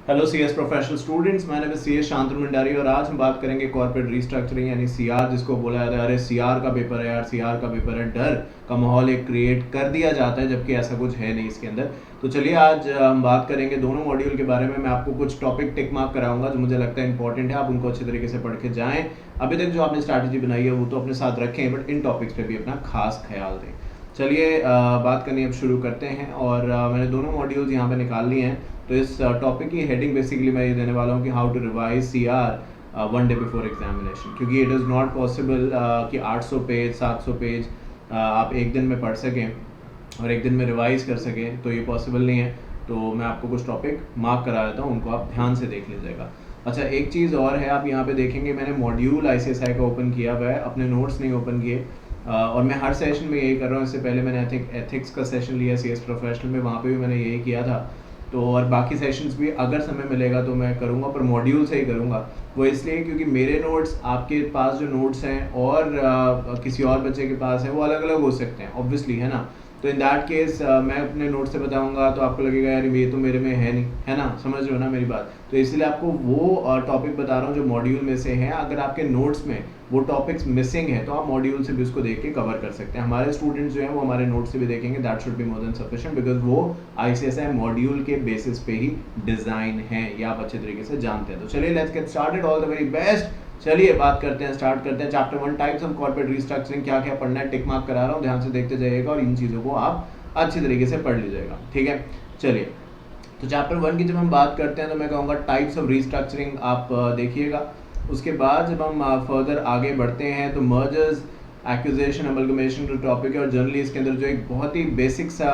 Hello CS professional students, मैं नाम CS Shantanu Bhandari और आज हम बात करेंगे कॉर्पोरेट रीस्ट्रक्चरिंग यानी सीआर, जिसको बोला जाता है अरे सीआर का पेपर है यार, सीआर का पेपर है। डर का माहौल एक क्रिएट कर दिया जाता है जबकि ऐसा कुछ है नहीं इसके अंदर। तो चलिए आज हम बात करेंगे दोनों मॉड्यूल के बारे में। मैं आपको कुछ टॉपिक टिक मार्क कराऊंगा जो मुझे लगता है इंपॉर्टेंट है, आप उनको अच्छे तरीके से पढ़ के जाएं। अभी तक जो आपने स्ट्रैटेजी बनाई है वो तो अपने साथ रखें, बट इन टॉपिक्स पे भी अपना खास ख्याल दें। चलिए बात करनी अब शुरू करते हैं और मैंने दोनों मॉड्यूल्स यहाँ पे निकाल लिए हैं। तो इस टॉपिक की हेडिंग बेसिकली मैं ये देने वाला हूँ कि how to revise CR one day before examination, क्योंकि इट इज़ नॉट पॉसिबल कि 800 पेज 700 पेज आप एक दिन में पढ़ सकें और एक दिन में रिवाइज कर सकें, तो ये पॉसिबल नहीं है। तो मैं आपको कुछ टॉपिक मार्क करा देता हूँ, उनको आप ध्यान से देख लीजिएगा। अच्छा, एक चीज़ और है, आप यहाँ पे देखेंगे मैंने मॉड्यूल आईसीएसआई का ओपन किया हुआ है, अपने नोट्स नहीं ओपन किए। और मैं हर सेशन में यही कर रहा हूँ। इससे पहले मैंने एथिक्स का सेशन लिया सीएस प्रोफेशनल में, वहाँ पे भी मैंने यही किया था। तो और बाकी सेशंस भी अगर समय मिलेगा तो मैं करूँगा, पर मॉड्यूल से ही करूँगा। वो इसलिए क्योंकि मेरे नोट्स, आपके पास जो नोट्स हैं और किसी और बच्चे के पास है, वो अलग अलग हो सकते हैं ऑब्वियसली, है ना। तो इन दैट केस मैं अपने नोट से बताऊंगा तो आपको लगेगा यार ये तो मेरे में है नहीं, है ना, समझ रहे हो ना मेरी बात। तो इसलिए आपको वो टॉपिक बता रहा हूँ जो मॉड्यूल में से हैं। अगर आपके नोट्स में वो टॉपिक्स मिसिंग है तो आप मॉड्यूल से भी उसको देख के कवर कर सकते हैं। हमारे स्टूडेंट्स जो हैं वो हमारे नोट से भी देखेंगे, that should be more than sufficient, because वो आईसीएसआई मॉड्यूल के बेसिस पे ही डिजाइन है, ये आप अच्छे तरीके से जानते हैं। तो चलिए let's get started, all the very best. चलिए बात करते हैं, स्टार्ट करते हैं। Chapter 1 types of corporate restructuring, क्या क्या पढ़ना है टिक मार्क करा रहा हूँ, ध्यान से देखते जाइएगा और इन चीज़ों को आप अच्छी तरीके से पढ़ लीजिएगा, ठीक है। चलिए, तो चैप्टर 1 की जब हम बात करते हैं तो मैं कहूँगा टाइप्स ऑफ रीस्ट्रक्चरिंग आप देखिएगा। उसके बाद जब हम फर्दर आगे बढ़ते हैं तो मर्जर्स, एक्विजिशन, अमलगमेशन जो टॉपिक है, और जनरली इसके अंदर जो एक बहुत ही बेसिक सा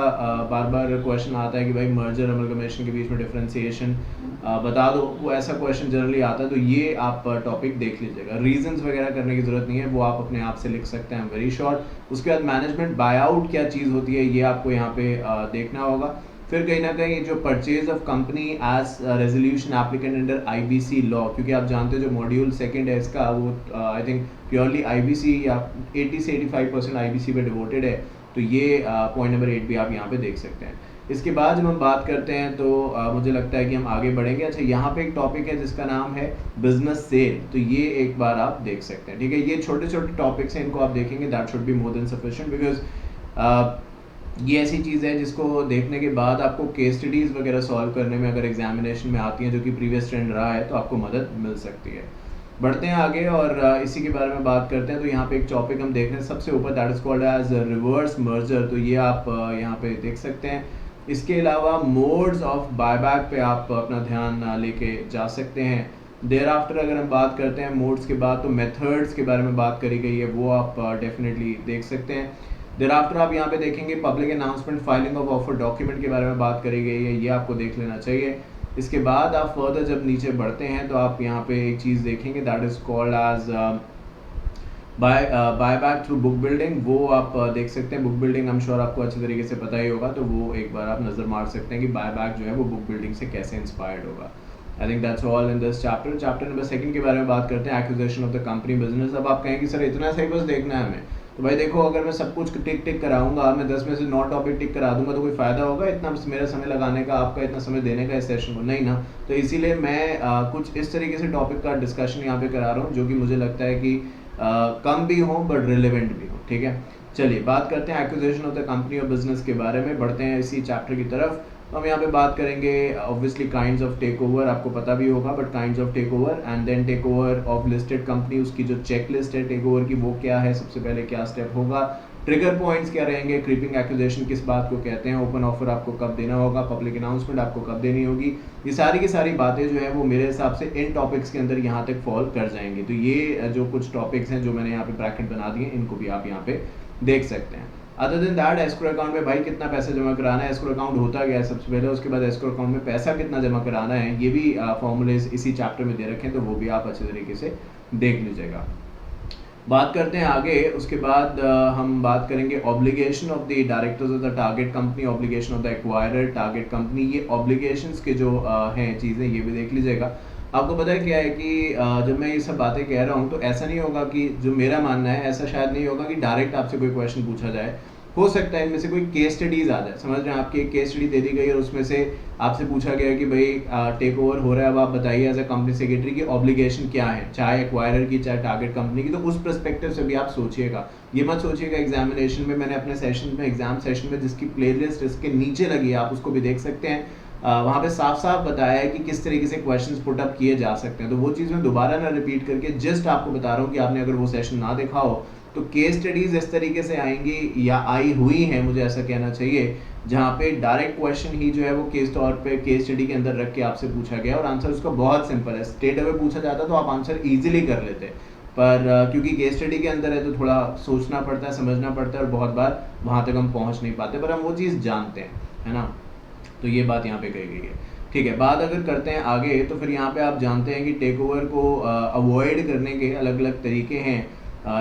बार बार क्वेश्चन आता है कि भाई मर्जर अमलगमेशन के बीच में डिफरेंशिएशन बता दो, वो ऐसा क्वेश्चन जनरली आता है। तो ये आप टॉपिक देख लीजिएगा। रीजंस वगैरह करने की जरूरत नहीं है, वो आप अपने आप से लिख सकते हैं वेरी शॉर्ट। उसके बाद मैनेजमेंट बायआउट क्या चीज़ होती है, ये आपको यहाँ पे देखना होगा। फिर कहीं ना कहीं जो purchase of company as resolution applicant under IBC law, क्योंकि आप जानते हो जो मॉड्यूल सेकंड है इसका, वो आई थिंक प्योरली आईबीसी या 80 से 85% आईबीसी पे डिवोटेड है। तो ये पॉइंट नंबर 8 भी आप यहाँ पे देख सकते हैं। इसके बाद जब हम बात करते हैं तो मुझे लगता है कि हम आगे बढ़ेंगे। अच्छा, यहाँ पे एक टॉपिक है जिसका नाम है बिजनेस सेल, तो ये एक बार आप देख सकते हैं, ठीक है। ये छोटे छोटे टॉपिक्स हैं, इनको आप देखेंगे, that should be more than sufficient, because ये ऐसी चीज़ है जिसको देखने के बाद आपको केस स्टडीज़ वगैरह सॉल्व करने में अगर एग्जामिनेशन में आती हैं, जो कि प्रीवियस ट्रेंड रहा है, तो आपको मदद मिल सकती है। बढ़ते हैं आगे और इसी के बारे में बात करते हैं। तो यहाँ पे एक टॉपिक हम देख रहे हैं सबसे ऊपर, that is called as reverse merger. तो ये आप यहाँ पे देख सकते हैं। इसके अलावा मोड्स ऑफ बायबैक पे आप अपना ध्यान लेके जा सकते हैं। देयर आफ्टर अगर हम बात करते हैं मोड्स के बाद, तो मेथड्स के बारे में बात करी गई है, वो आप डेफिनेटली देख सकते हैं। देयर आफ्टर आप यहाँ पे देखेंगे public announcement, filing of offer document के बारे में बात करी गई है, ये आपको देख लेना चाहिए। इसके बाद आप फर्दर जब नीचे बढ़ते हैं तो आप यहाँ पे एक चीज़ देखेंगे, that is called as buyback through book building. वो आप देख सकते हैं। Book building I am sure आपको अच्छे तरीके से पता ही होगा, तो वो एक बार आप नज़र मार सकते हैं कि बायबैक जो है वो बुक बिल्डिंग से कैसे इंस्पायर्ड होगा। I think that's all in this chapter. Chapter number 2 के बारे में बात करते हैं, acquisition of the company business. अब आप कहेंगे सर इतना सही बस देखना है हमें, तो भाई देखो, अगर मैं सब कुछ टिक टिक कराऊंगा, मैं 10 में से 9 टॉपिक टिक करा दूंगा, तो कोई फ़ायदा होगा इतना मेरा समय लगाने का, आपका इतना समय देने का इस सेशन को? नहीं ना। तो इसीलिए मैं कुछ इस तरीके से टॉपिक का डिस्कशन यहाँ पे करा रहा हूँ जो कि मुझे लगता है कि कम भी हो बट रिलेवेंट भी हो, ठीक है। चलिए बात करते हैं एक्विजिशन ऑफ द कंपनी और बिजनेस के बारे में, बढ़ते हैं इसी चैप्टर की तरफ। तो हम यहाँ पे बात करेंगे obviously kinds of take over, आपको पता भी होगा, but kinds of take over and then take over of listed company, उसकी जो चेक लिस्ट है टेक ओवर की वो क्या है, सबसे पहले क्या स्टेप होगा, ट्रिगर पॉइंट्स क्या रहेंगे, क्रीपिंग एक्विजिशन किस बात को कहते हैं, ओपन ऑफर आपको कब देना होगा, पब्लिक अनाउंसमेंट आपको कब देनी होगी, ये सारी की सारी बातें जो है वो मेरे हिसाब से इन टॉपिक्स के अंदर यहाँ तक फॉल कर जाएंगे। तो ये जो कुछ टॉपिक्स हैं जो मैंने यहाँ पे ब्रैकेट बना दिए, इनको भी आप यहाँ पे देख सकते हैं। Other than that, escrow account में भाई कितना पैसा जमा कराना है, एस्क्रो अकाउंट होता गया है सबसे पहले, उसके बाद एस्क्रो अकाउंट में पैसा कितना जमा कराना है, ये भी फॉर्मूलेज इसी चैप्टर में दे रखे हैं, तो वो भी आप अच्छे तरीके से देख लीजिएगा। बात करते हैं आगे। उसके बाद हम बात करेंगे obligation of the directors of the target company, obligation of the acquirer target company. ये ऑब्लिगेशंस के जो हैं चीज़ें, ये भी देख लीजिएगा। आपको पता है क्या है कि जब मैं ये सब बातें कह रहा हूँ तो ऐसा नहीं होगा कि, जो मेरा मानना है ऐसा शायद नहीं होगा कि डायरेक्ट आपसे कोई क्वेश्चन पूछा जाए हो सकता है इनमें से कोई केस स्टडीज आ जाए, समझ रहे हैं, आपकी एक केस स्टडी दे दी गई और उसमें से आपसे पूछा गया कि भाई टेक ओवर हो रहा है, अब आप बताइए एज अ कंपनी सेक्रेटरी की ऑब्लिगेशन क्या है, चाहे एक्वायरर की चाहे टारगेट कंपनी की। तो उस पर्सपेक्टिव से भी आप सोचिएगा, ये मत सोचिएगा एग्जामिनेशन में मैंने अपने सेशन में एग्जाम सेशन में जिसकी प्लेलिस्ट इसके नीचे लगी है आप उसको भी देख सकते हैं, वहाँ पे साफ साफ बताया है कि किस तरीके से क्वेश्चंस पुट अप किए जा सकते हैं। तो वो चीज़ मैं दोबारा ना रिपीट करके जस्ट आपको बता रहा हूँ कि आपने अगर वो सेशन ना देखा हो तो केस स्टडीज इस तरीके से आएंगी या आई हुई हैं, मुझे ऐसा कहना चाहिए, जहाँ पे डायरेक्ट क्वेश्चन ही जो है वो केस तौर पे केस स्टडी के अंदर रख के आपसे पूछा गया और आंसर उसका बहुत सिंपल है। स्ट्रेट अवे पूछा जाता तो आप आंसर इजीली कर लेते, पर क्योंकि केस स्टडी के अंदर है तो थोड़ा सोचना पड़ता है, समझना पड़ता है और बहुत बार वहाँ तक हम पहुँच नहीं पाते, पर हम वो चीज़ जानते हैं, है ना। तो ये बात यहाँ पे कही गई है। ठीक है, बात अगर करते हैं आगे तो फिर यहाँ पे आप जानते हैं कि टेक ओवर को अवॉइड करने के अलग अलग तरीके हैं,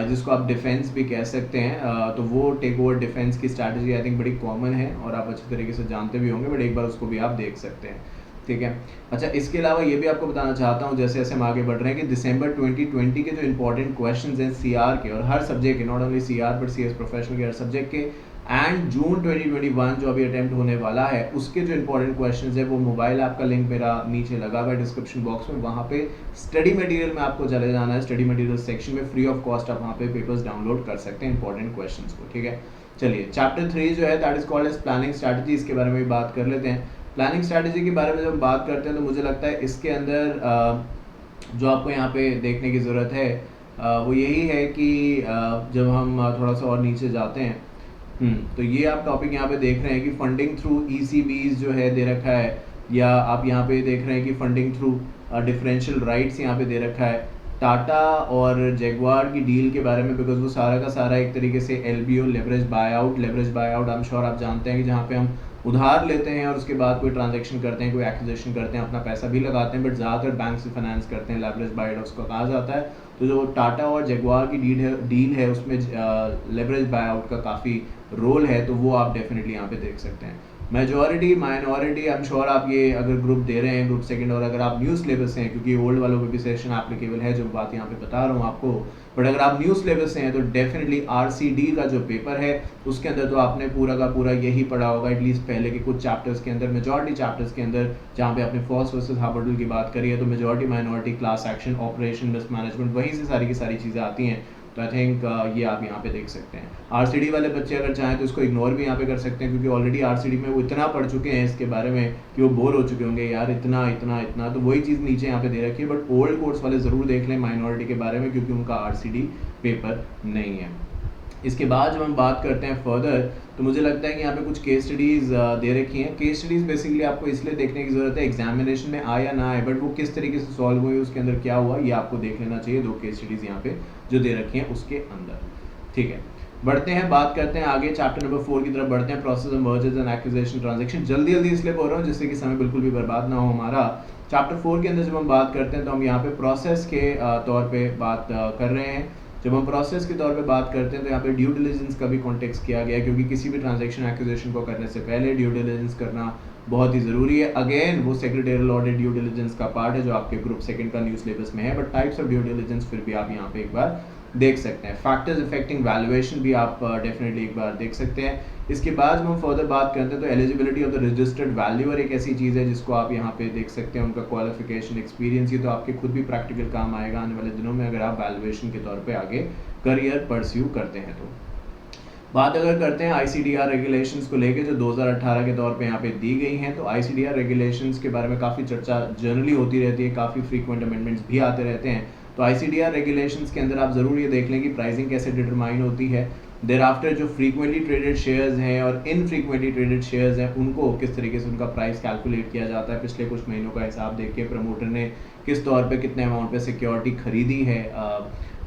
जिसको आप डिफेंस भी कह सकते हैं। तो वो टेक ओवर डिफेंस की स्ट्रैटेजी आई थिंक बड़ी कॉमन है और आप अच्छी तरीके से जानते भी होंगे, बट एक बार उसको भी आप देख सकते हैं। ठीक है, अच्छा इसके अलावा ये भी आपको बताना चाहता हूँ जैसे जैसे हम आगे बढ़ रहे हैं कि दिसंबर 2020 के जो इंपॉर्टेंट क्वेश्चंस हैं सीआर के, और हर सब्जेक्ट के, not only CR but CS professional के हर सब्जेक्ट के, एंड जून 2021 जो अभी अटेम्प्ट होने वाला है उसके जो इंपॉर्टेंट क्वेश्चंस है वो मोबाइल ऐप का लिंक मेरा नीचे लगा हुआ है डिस्क्रिप्शन बॉक्स में, वहाँ पे स्टडी मटेरियल में आपको चले जाना है, स्टडी मटेरियल सेक्शन में फ्री ऑफ कॉस्ट आप वहाँ पे पेपर्स डाउनलोड कर सकते हैं इंपॉर्टेंट क्वेश्चंस को। ठीक है, चलिए चैप्टर 3 जो है that is called as planning strategy, इसके बारे में भी बात कर लेते हैं। प्लानिंग स्ट्रैटेजी के बारे में जब हम बात करते हैं तो मुझे लगता है इसके अंदर जो आपको यहाँ पे देखने की ज़रूरत है वो यही है कि जब हम थोड़ा सा और नीचे जाते हैं तो ये आप टॉपिक यहाँ पे देख रहे हैं कि फंडिंग थ्रू ईसीबीज जो है दे रखा है, या आप यहाँ पे देख रहे हैं कि फंडिंग थ्रू डिफरेंशियल राइट्स यहाँ पे दे रखा है। टाटा और जैगवार की डील के बारे में, बिकॉज वो सारा का सारा एक तरीके से LBO leverage buy out I am sure आप जानते हैं कि जहाँ पे हम उधार लेते हैं और उसके बाद कोई ट्रांजैक्शन करते हैं, कोई एक्विजिशन करते हैं, अपना पैसा भी लगाते हैं, बट ज़्यादातर बैंक से फाइनेंस करते हैं, लेवरेज बाय आउट उसको कहा जाता है। तो जो टाटा और जैगवार की डील है उसमें लेवरेज बाय आउट का काफ़ी रोल है, तो वो आप डेफिनेटली यहाँ पे देख सकते हैं। Majority minority I am sure आप ये अगर ग्रुप दे रहे हैं ग्रुप सेकंड, और अगर आप न्यू सिलेबस हैं, क्योंकि ओल्ड वालों पे भी सेशन एप्लीकेबल है जो बात यहाँ पे बता रहा हूँ आपको, बट अगर आप न्यू सिलेबस हैं तो डेफिनेटली आरसीडी का जो पेपर है उसके अंदर तो आपने पूरा का पूरा यही पढ़ा होगा, एटलीस्ट पहले के कुछ चैप्टर्स के अंदर, मेजॉरिटी चैप्टर्स के अंदर, जहाँ पे आपने फॉस वर्सेस हार्वर्ड की बात करी है तो majority minority class action operation risk management वहीं से सारी की सारी चीज़ें आती हैं। तो आई थिंक ये आप यहाँ पे देख सकते हैं। आरसीडी वाले बच्चे अगर चाहें तो इसको इग्नोर भी यहाँ पे कर सकते हैं, क्योंकि ऑलरेडी आरसीडी में वो इतना पढ़ चुके हैं इसके बारे में कि वो बोर हो चुके होंगे यार इतना इतना इतना, तो वही चीज़ नीचे यहाँ पे दे रखी है। बट ओल्ड कोर्स वाले ज़रूर देख लें माइनॉरिटी के बारे में, क्योंकि उनका आरसीडी पेपर नहीं है। इसके बाद जब हम बात करते हैं फर्दर तो मुझे लगता है कि यहाँ पे कुछ केस स्टडीज़ दे रखी हैं। केस स्टडीज़ बेसिकली आपको इसलिए देखने की ज़रूरत है एग्जामिनेशन में आए या ना आए, बट वो किस तरीके से सॉल्व हुई, उसके अंदर क्या हुआ, ये आपको देख लेना चाहिए। दो केस स्टडीज़ यहाँ पे जो दे रखी हैं उसके अंदर। ठीक है, बढ़ते हैं, बात करते हैं आगे चैप्टर नंबर 4 की तरफ बढ़ते हैं, process of mergers and acquisition transaction. जल्दी जल्दी इसलिए बोल रहा हूँ जिससे कि समय बिल्कुल भी बर्बाद ना हो हमारा। चैप्टर 4 के अंदर जब हम बात करते हैं तो हम यहाँ पे प्रोसेस के तौर पे बात कर रहे हैं। जब हम प्रोसेस के तौर पे बात करते हैं तो यहाँ पे ड्यू डिलिजेंस का भी कॉन्टेक्स्ट किया गया, क्योंकि किसी भी ट्रांजैक्शन एक्विजिशन को करने से पहले ड्यू डिलिजेंस करना बहुत ही ज़रूरी है। अगेन वो सेक्रेटरियल ऑडिट ड्यू डिलिजेंस का पार्ट है जो आपके ग्रुप सेकंड का न्यू सिलेबस में है, but types of due diligence फिर भी आप यहाँ पे एक बार देख सकते हैं। फैक्टर्स अफेक्टिंग वैल्यूएशन भी आप डेफिनेटली एक बार देख सकते हैं। इसके बाद जब हम फर्दर बात करते हैं तो eligibility of the registered valuer एक ऐसी चीज़ है जिसको आप यहाँ पे देख सकते हैं, उनका क्वालिफिकेशन एक्सपीरियंस, ये तो आपके खुद भी प्रैक्टिकल काम आएगा आने वाले दिनों में अगर आप वैल्यूएशन के तौर पे आगे करियर परस्यू करते हैं। तो बात अगर करते हैं आईसीडीआर रेगुलेशंस को लेके जो 2018 के तौर पे यहाँ पे दी गई हैं, तो आईसीडीआर रेगुलेशंस के बारे में काफ़ी चर्चा जनरली होती रहती है, काफ़ी फ्रीक्वेंट अमेंडमेंट्स भी आते रहते हैं। तो आईसीडीआर रेगुलेशंस के अंदर आप ज़रूर ये देख लें कि प्राइसिंग कैसे डिटरमाइन होती है, देर आफ्टर जो फ्रीक्वेंटली ट्रेडेड शेयर्स हैं और इनफ्रीक्वेंटली ट्रेडेड शेयर्स हैं उनको किस तरीके से उनका प्राइस कैलकुलेट किया जाता है, पिछले कुछ महीनों का हिसाब देख के प्रमोटर ने किस तौर पे कितने अमाउंट पे सिक्योरिटी खरीदी है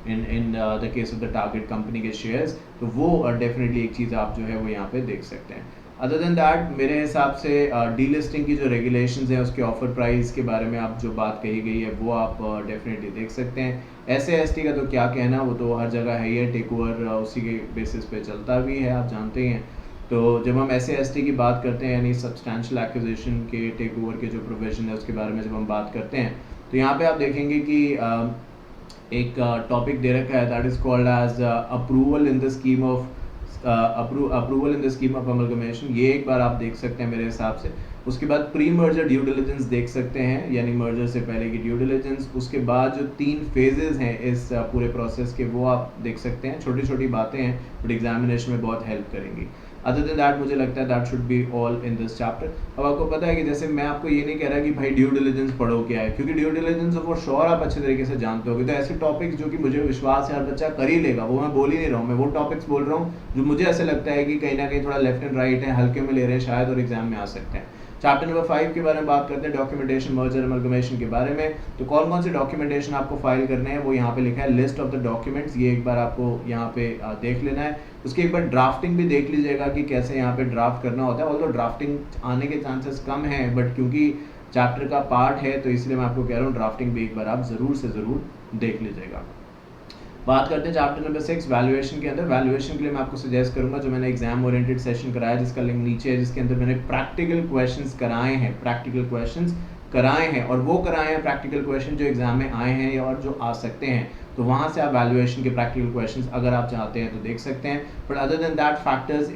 in the case of the target company के शेयर्स, तो वो डेफिनेटली एक चीज़ आप जो है वो यहाँ पे देख सकते हैं। अदर देन दैट मेरे हिसाब से डीलिस्टिंग की जो रेगुलेशंस हैं उसके ऑफर प्राइस के बारे में आप जो बात कही गई है वो आप डेफिनेटली देख सकते हैं। SAST का तो क्या कहना, वो तो हर जगह है ही है, टेक ओवर उसी के बेसिस पे चलता भी है, आप जानते ही हैं। तो जब हम SAST की बात करते हैं यानी सब्सटैंशियल एक्विजिशन के टेक ओवर के जो प्रोविजन है उसके बारे में जब हम बात करते हैं तो यहाँ पे आप देखेंगे कि एक टॉपिक दे रखा है that is called as approval in the approval in the scheme of amalgamation, ये एक बार आप देख सकते हैं मेरे हिसाब से। उसके बाद प्री मर्जर ड्यू डिलिजेंस देख सकते हैं, यानी मर्जर से पहले की ड्यू डिलिजेंस। उसके बाद जो 3 फेजेस हैं इस पूरे प्रोसेस के, वो आप देख सकते हैं। छोटी छोटी बातें हैं बट एग्जामिनेशन में बहुत हेल्प करेंगी। अदर देन दैट मुझे लगता है that should be all in this chapter. अब आपको पता है कि जैसे मैं आपको ये नहीं कह रहा कि भाई ड्यू डिलिजेंस पढ़ो क्या है, क्योंकि ड्यू डिलिजेंस फॉर श्योर आप अच्छे तरीके से जानते होगे। तो ऐसे टॉपिक्स जो कि मुझे विश्वास है हर बच्चा कर ही लेगा, वो मैं बोल ही नहीं रहा हूँ, मैं वो टॉपिक्स बोल रहा हूँ जो मुझे ऐसा लगता है कि कहीं ना कहीं थोड़ा लेफ्ट एंड राइट है, हल्के में ले रहे हैं शायद और एग्जाम में आ सकते हैं। चैप्टर नंबर 5 के बारे में बात करते हैं, डॉक्यूमेंटेशन मर्जर अमलगमेशन के बारे में। तो कौन कौन से डॉक्यूमेंटेशन आपको फाइल करने हैं वो यहाँ पे लिखा है, लिस्ट ऑफ द डॉक्यूमेंट्स, ये एक बार आपको यहाँ पे देख लेना है। उसके एक बार ड्राफ्टिंग भी देख लीजिएगा कि कैसे यहाँ पे ड्राफ्ट करना होता है। ऑल्दो ड्राफ्टिंग आने के चांसेस कम हैं बट क्योंकि चैप्टर का पार्ट है तो इसलिए मैं आपको कह रहा हूँ ड्राफ्टिंग भी एक बार आप ज़रूर से ज़रूर देख लीजिएगा। बात करते हैं चैप्टर नंबर 6 वैल्यूएशन के अंदर। वैल्यूएशन के लिए मैं आपको सजेस्ट करूंगा जो मैंने एग्जाम ओरिएंटेड सेशन कराया जिसका लिंक नीचे है, जिसके अंदर मैंने प्रैक्टिकल क्वेश्चंस कराए हैं, प्रैक्टिकल क्वेश्चंस कराए हैं और वो कराए हैं प्रैक्टिकल क्वेश्चन जो एग्जाम में आए हैं और जो आ सकते हैं। तो वहाँ से आप वैल्यूएशन के प्रैक्टिकल क्वेश्चंस अगर आप चाहते हैं तो देख सकते हैं। But other than that factors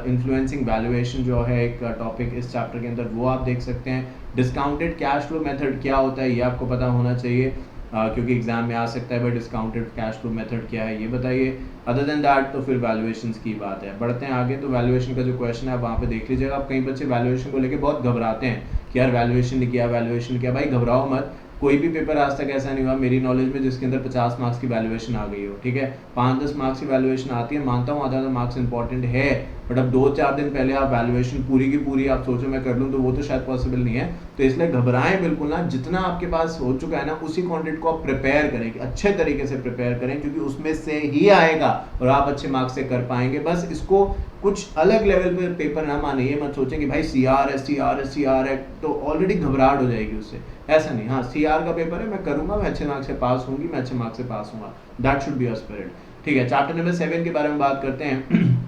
influencing valuation जो है एक टॉपिक इस चैप्टर के अंदर, वो आप देख सकते हैं। डिस्काउंटेड कैश फ्लो मेथड क्या होता है ये आपको पता होना चाहिए क्योंकि एग्जाम में आ सकता है। But discounted cash flow method क्या है ये बताइए। अदर देन दैट तो फिर वैल्यूएशंस की बात है। बढ़ते हैं आगे, तो वैल्यूएशन का जो क्वेश्चन है वहाँ पे देख लीजिएगा। आप कई बच्चे वैल्यूएशन को लेके बहुत घबराते हैं कि यार वैल्यूएशन ने किया, वैल्यूएशन किया। भाई घबराओ मत, कोई भी पेपर आज तक ऐसा नहीं हुआ मेरी नॉलेज में जिसके अंदर 50 मार्क्स की वैल्यूएशन आ गई हो, ठीक है। 5-10 मार्क्स की वैल्यूएशन आती है, मानता हूँ आधा मार्क्स इंपॉर्टेंट है, बट अब 2-4 दिन पहले आप वैल्यूएशन पूरी की पूरी आप सोचो मैं कर लूँ तो वो तो शायद पॉसिबल नहीं है। तो इसलिए घबराएं बिल्कुल ना, जितना आपके पास हो चुका है ना उसी कंटेंट को आप प्रिपेयर करें, अच्छे तरीके से प्रिपेयर करें क्योंकि उसमें से ही आएगा और आप अच्छे मार्क्स से कर पाएंगे। बस इसको कुछ अलग लेवल पे पेपर ना माने, ये मत सोचें कि भाई CR है तो ऑलरेडी घबराहट हो जाएगी उससे, ऐसा नहीं। हाँ CR का पेपर है, मैं करूंगा, मैं अच्छे मार्क्स से पास होंगी, मैं अच्छे मार्क्स से पास होऊंगा, that should be your spirit, ठीक है। चैप्टर नंबर 7 के बारे में बात करते हैं।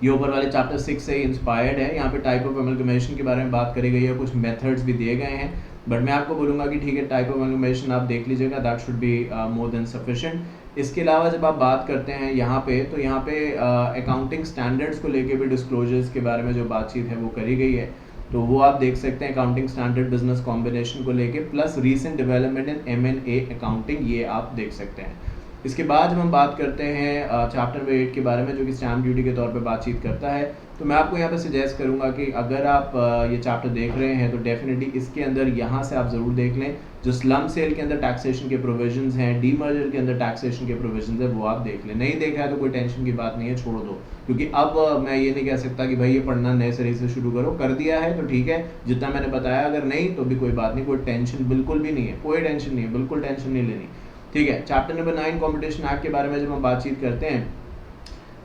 ये ऊपर वाले चैप्टर 6 से ही इंस्पायर्ड है। यहाँ पे टाइप ऑफ अमलगमेशन के बारे में बात करी गई है, कुछ मेथड्स भी दिए गए हैं, बट मैं आपको बोलूँगा कि ठीक है टाइप ऑफ अमलगमेशन आप देख लीजिएगा, that should be more than sufficient. इसके अलावा जब आप बात करते हैं यहाँ पे, तो यहाँ पे अकाउंटिंग स्टैंडर्ड्स को लेके भी डिस्क्लोजर्स के बारे में जो बातचीत है वो करी गई है, तो वो आप देख सकते हैं। अकाउंटिंग स्टैंडर्ड बिजनेस कॉम्बिनेशन को लेके plus recent development in M&A accounting, ये आप देख सकते हैं। इसके बाद जब हम बात करते हैं चैप्टर नंबर 8 के बारे में जो कि स्टैम्प ड्यूटी के तौर पे बातचीत करता है, तो मैं आपको यहाँ पे सजेस्ट करूँगा कि अगर आप ये चैप्टर देख रहे हैं तो डेफिनेटली इसके अंदर यहाँ से आप ज़रूर देख लें। जो स्लम सेल के अंदर टैक्सेशन के प्रोविजंस हैं, डीमर्जर के अंदर टैक्सेशन के प्रोविजंस है, वो आप देख लें। नहीं देखा है तो कोई टेंशन की बात नहीं है, छोड़ दो, क्योंकि अब मैं ये नहीं कह सकता कि भाई ये पढ़ना नए सिरे से शुरू करो, कर दिया है तो ठीक है जितना मैंने बताया, अगर नहीं तो भी कोई बात नहीं, कोई टेंशन बिल्कुल भी नहीं है, कोई टेंशन नहीं है, बिल्कुल टेंशन नहीं लेनी, ठीक है। चैप्टर नंबर 9 कॉम्पिटिशन एक्ट के बारे में जब हम बातचीत करते हैं,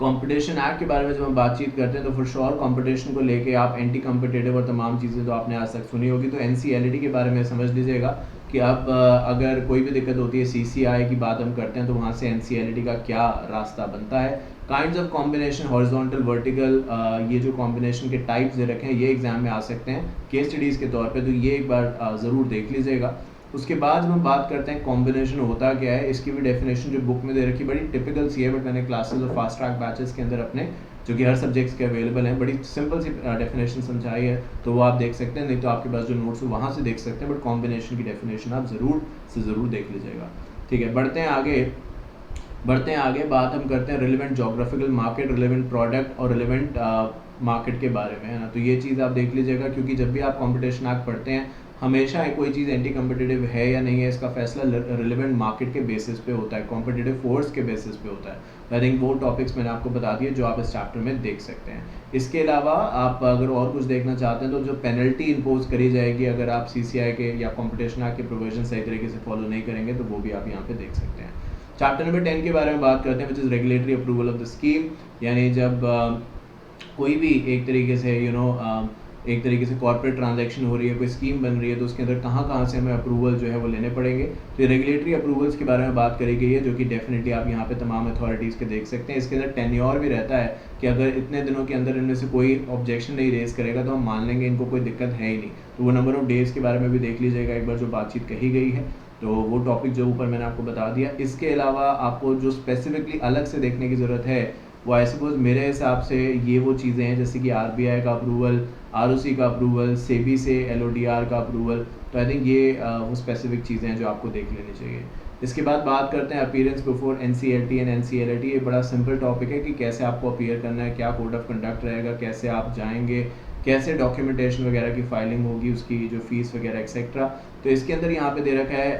कंपटीशन एक्ट के बारे में जब हम बातचीत करते हैं तो फॉर श्योर कंपटीशन को लेके आप एंटी कम्पिटेटिव और तमाम चीज़ें तो आपने आज तक सुनी होगी, तो NCLT के बारे में समझ लीजिएगा कि अब अगर कोई भी दिक्कत होती है, CCI की बात हम करते हैं तो वहाँ से NCLT का क्या रास्ता बनता है। Kinds of combination horizontal vertical, ये जो कॉम्बिनेशन के टाइप्स दे रखे हैं ये एग्जाम में आ सकते हैं केस स्टडीज़ के तौर पे, तो ये एक बार ज़रूर देख लीजिएगा। उसके बाद जब हम बात करते हैं कॉम्बिनेशन होता क्या है, इसकी भी डेफिनेशन जो बुक में दे रखी बड़ी टिपिकल सी है, बट मैंने क्लासेस और फास्ट ट्रैक बैचेस के अंदर अपने जो कि हर सब्जेक्ट्स के अवेलेबल हैं बड़ी सिंपल सी डेफिनेशन समझाई है, तो वो आप देख सकते हैं, नहीं तो आपके पास जो नोट्स हो वहाँ से देख सकते हैं, बट कॉम्बिनेशन की डेफिनेशन आप ज़रूर से ज़रूर देख लीजिएगा, ठीक है। बढ़ते हैं आगे बात हम करते हैं relevant geographical market, relevant product और रिलेवेंट मार्केट के बारे में, है ना। तो ये चीज़ आप देख लीजिएगा क्योंकि जब भी आप कॉम्पिटिशन एक्ट पढ़ते हैं हमेशा कोई चीज़ एंटी कम्पिटिटिव है या नहीं है इसका फैसला रिलेवेंट मार्केट के बेसिस पे होता है, कॉम्पिटिटिव फोर्स के बेसिस पे होता है। आई थिंक वो टॉपिक्स मैंने आपको बता दिए जो आप इस चैप्टर में देख सकते हैं। इसके अलावा आप अगर और कुछ देखना चाहते हैं तो जो पेनल्टी इम्पोज करी जाएगी अगर आप CCI के या कॉम्पिटिशन एक्ट के प्रोविजन सही तरीके से फॉलो नहीं करेंगे, तो वो भी आप यहाँ पे देख सकते हैं। चैप्टर नंबर 10 के बारे में बात करते हैं which is regulatory approval of the scheme, यानी जब कोई भी एक तरीके से एक तरीके से कॉर्पोरेट ट्रांजैक्शन हो रही है, कोई स्कीम बन रही है, तो उसके अंदर कहाँ से हमें अप्रूवल जो है वो लेने पड़ेंगे। तो रेगुलेटरी अप्रूवल्स के बारे में बात करी गई है जो कि डेफिनेटली आप यहाँ पे तमाम अथॉरिटीज़ के देख सकते हैं। इसके अंदर टेन्योर भी रहता है कि अगर इतने दिनों के अंदर इनमें से कोई ऑब्जेक्शन नहीं रेज करेगा तो हम मान लेंगे इनको कोई दिक्कत है ही नहीं। तो वो नंबर ऑफ डेज़ के बारे में भी देख लीजिएगा एक बार जो बातचीत कही गई है, तो वो टॉपिक जो ऊपर मैंने आपको बता दिया। इसके अलावा आपको जो स्पेसिफिकली अलग से देखने की ज़रूरत है वो आई सपोज मेरे हिसाब से ये वो चीज़ें हैं जैसे कि आरबीआई का अप्रूवल, आरओसी का अप्रूवल, सेबी से एलओडीआर का अप्रूवल, तो आई थिंक ये वो स्पेसिफिक चीज़ें हैं जो आपको देख लेनी चाहिए। इसके बाद बात करते हैं appearance before NCLT and NCLT. ये बड़ा सिंपल टॉपिक है कि कैसे आपको अपीयर करना है, क्या कोड ऑफ कंडक्ट रहेगा, कैसे आप जाएंगे, कैसे डॉक्यूमेंटेशन वगैरह की फाइलिंग होगी, उसकी जो फीस वगैरह एक्सेट्रा। तो इसके अंदर यहाँ पे दे रखा है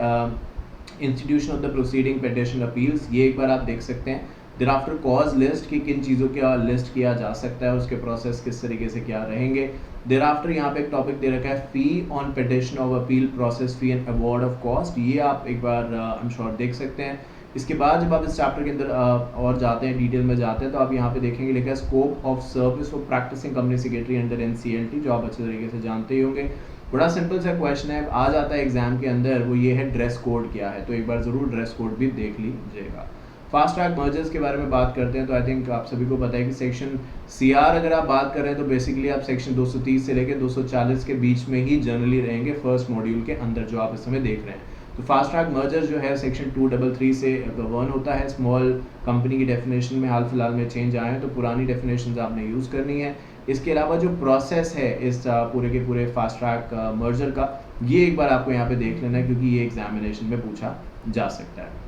institution of the proceeding petition appeals, ये एक बार आप देख सकते हैं। देर आफ्टर कॉज लिस्ट कि किन चीज़ों का लिस्ट किया जा सकता है, उसके प्रोसेस किस तरीके से क्या रहेंगे। देर आफ्टर यहाँ पे एक टॉपिक दे रखा है fee on petition of appeal, process fee and award of cost, ये आप एक बार आई एम श्योर देख सकते हैं। इसके बाद जब आप इस चैप्टर के अंदर और जाते हैं, डिटेल में जाते हैं, तो आप यहाँ पे देखेंगे लिखा है scope of service for practising company secretary under NCLT, जो आप अच्छे तरीके से जानते ही होंगे। बड़ा सिंपल सा क्वेश्चन है, आ जाता है एग्जाम के अंदर, वो ये है ड्रेस कोड क्या है, तो एक बार ज़रूर ड्रेस कोड भी देख लीजिएगा। फास्ट ट्रैक मर्जर्स के बारे में बात करते हैं, तो आई थिंक आप सभी को पता है कि सेक्शन सीआर अगर आप बात कर रहे हैं तो बेसिकली आप सेक्शन 230 से लेकर 240 के बीच में ही जनरली रहेंगे फर्स्ट मॉड्यूल के अंदर, जो आप इस समय देख रहे हैं। तो फास्ट ट्रैक मर्जर जो है सेक्शन 233 से गवर्न होता है। स्मॉल कंपनी की डेफिनेशन में हाल फिलहाल में चेंज आए हैं, तो पुरानी डेफिनेशन आपने यूज़ करनी है। इसके अलावा जो प्रोसेस है इस पूरे के पूरे फास्ट ट्रैक मर्जर का, ये एक बार आपको यहाँ पे देख लेना है, क्योंकि ये एग्जामिनेशन में पूछा जा सकता है।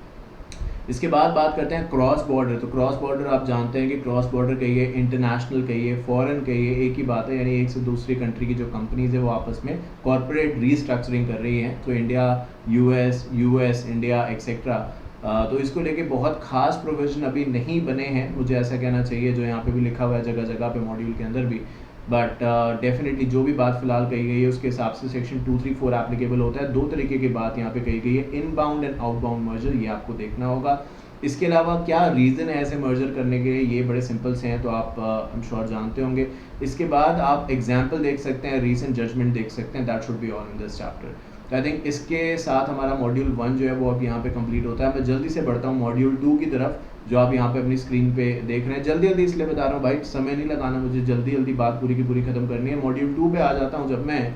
इसके बाद बात करते हैं क्रॉस बॉर्डर। तो क्रॉस बॉर्डर आप जानते हैं कि क्रॉस बॉर्डर कहिए, इंटरनेशनल कहिए, फॉरेन कहिए, एक ही बात है, यानी एक से दूसरी कंट्री की जो कंपनीज है वो आपस में कॉर्पोरेट रीस्ट्रक्चरिंग कर रही हैं। तो इंडिया यूएस इंडिया एक्सेट्रा, तो इसको लेके बहुत खास प्रोविजन अभी नहीं बने हैं, मुझे ऐसा कहना चाहिए, जो यहाँ पे भी लिखा हुआ है जगह जगह पे मॉड्यूल के अंदर भी। बट डेफिनेटली जो भी बात फिलहाल कही गई है उसके हिसाब से सेक्शन 234 एप्लीकेबल होता है। दो तरीके की बात यहाँ पे कही गई है, इनबाउंड एंड आउटबाउंड मर्जर, ये आपको देखना होगा। इसके अलावा क्या रीज़न है ऐसे मर्जर करने के लिए, ये बड़े सिंपल से हैं, तो आप आई एम श्योर जानते होंगे। इसके बाद आप एग्जाम्पल देख सकते हैं, रीसेंट जजमेंट देख सकते हैं, that should be all in this chapter. तो आई थिंक इसके साथ हमारा मॉड्यूल 1 जो है वो अब यहाँ पे कंप्लीट होता है। मैं जल्दी से बढ़ता हूँ मॉड्यूल 2 की तरफ, जो आप यहाँ पे अपनी स्क्रीन पे देख रहे हैं। जल्दी जल्दी इसलिए बता रहा हूँ भाई, समय नहीं लगाना मुझे, जल्दी जल्दी बात पूरी की पूरी खत्म करनी है। मॉड्यूल 2 पे आ जाता हूँ जब मैं,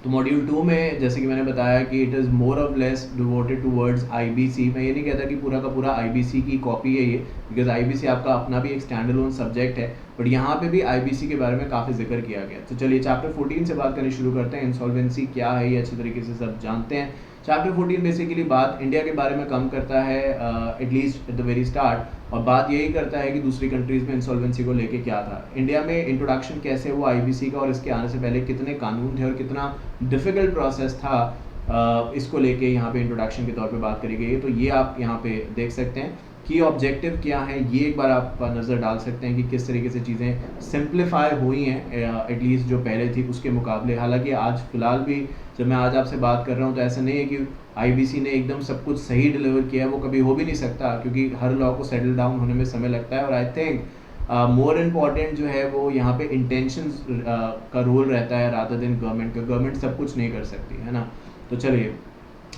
तो मॉड्यूल 2 में जैसे कि मैंने बताया कि it is more of less devoted towards IBC. मैं ये नहीं कहता कि पूरा का पूरा आईबीसी की कॉपी है ये, बिकॉज आईबीसी आपका अपना भी एक स्टैंड अलोन सब्जेक्ट है, बट यहाँ पे भी आईबीसी के बारे में काफ़ी जिक्र किया गया। तो चलिए चैप्टर 14 से बात करनी शुरू करते हैं। इंसॉल्वेंसी क्या है ये अच्छी तरीके से सब जानते हैं। चैप्टर 14 बेसिकली बात इंडिया के बारे में कम करता है, at least at the very start, और बात यही करता है कि दूसरी कंट्रीज़ में इंसॉल्वेंसी को लेके क्या था, इंडिया में इंट्रोडक्शन कैसे हुआ आईबीसी का, और इसके आने से पहले कितने कानून थे और कितना डिफ़िकल्ट प्रोसेस था, इसको लेके यहाँ पे इंट्रोडक्शन के तौर पे बात करी गई है। तो ये आप यहाँ पे देख सकते हैं कि ऑब्जेक्टिव क्या है, ये एक बार आप नज़र डाल सकते हैं कि किस तरीके से चीज़ें सिंप्लीफाई हुई हैं एटलीस्ट जो पहले थी उसके मुकाबले। हालांकि आज फिलहाल भी जब मैं आज आपसे बात कर रहा हूँ तो ऐसा नहीं है कि आईबीसी ने एकदम सब कुछ सही डिलीवर किया है, वो कभी हो भी नहीं सकता, क्योंकि हर लॉ को सेटल डाउन होने में समय लगता है। और आई थिंक मोर इम्पॉर्टेंट जो है वो यहाँ पे इंटेंशंस का रोल रहता है रादर देन गवर्नमेंट का। गवर्नमेंट सब कुछ नहीं कर सकती है ना। तो चलिए